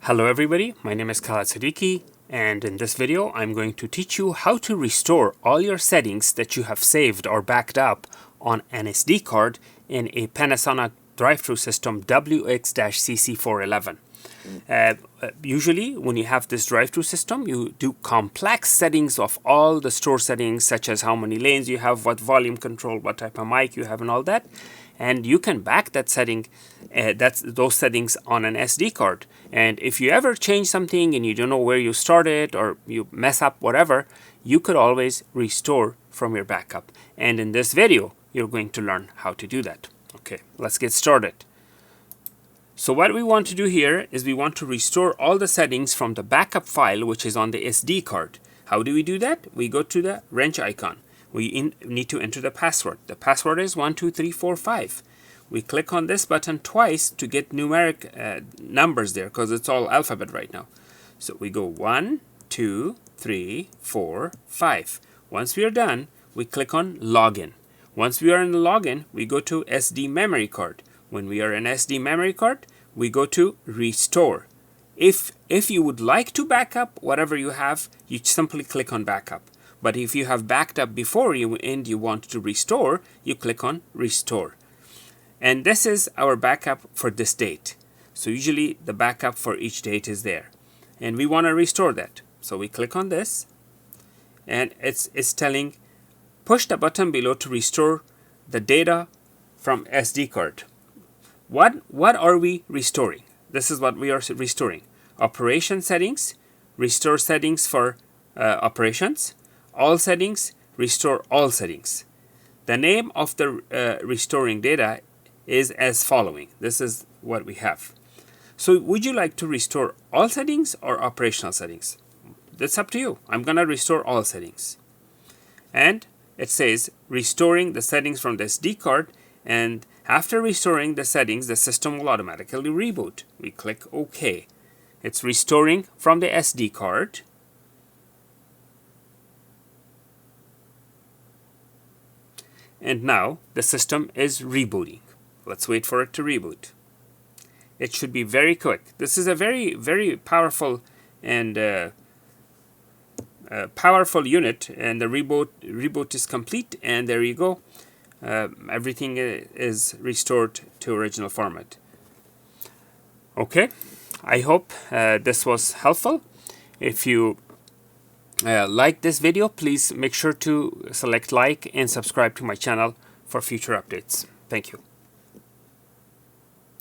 Hello everybody, my name is Khaled Siddiqui, and in this video I'm going to teach you how to restore all your settings that you have saved or backed up on an SD card in a Panasonic drive-thru system WX-CC411. Usually when you have this drive-thru system, you do complex settings of all the store settings, such as how many lanes you have, what volume control, what type of mic you have, and all that. And you can back that setting, those settings on an SD card. And if you ever change something and you don't know where you started or you mess up whatever, you could always restore from your backup. And in this video, you're going to learn how to do that. Okay, let's get started. So what we want to do here is we want to restore all the settings from the backup file, which is on the SD card. How do we do that? We go to the wrench icon. We need to enter the password. The password is 12345. We click on this button twice to get numeric numbers there, because it's all alphabet right now. So we go 1, 2, 3, 4, 5. Once we are done, we click on login. Once we are in the login, we go to SD memory card. When we are in SD memory card, we go to restore. If you would like to back up whatever you have, you simply click on backup. But if you have backed up before and you want to restore, you click on restore. And this is our backup for this date. So usually the backup for each date is there. And we want to restore that. So we click on this, and it's telling push the button below to restore the data from SD card. What are we restoring? This is what we are restoring. Operation settings, restore settings for operations. All settings, restore all settings. The name of the restoring data is as following. This is what we have. So would you like to restore all settings or operational settings? That's up to you. I'm going to restore all settings. And it says restoring the settings from the SD card, and after restoring the settings, the system will automatically reboot. We click OK. It's restoring from the SD card. And now the system is rebooting. Let's wait for it to reboot. It should be very quick. This is a very, very powerful and powerful unit, and the reboot is complete, and there you go. Everything is restored to original format. Okay, I hope this was helpful. If you like this video, please make sure to select like and subscribe to my channel for future updates. Thank you.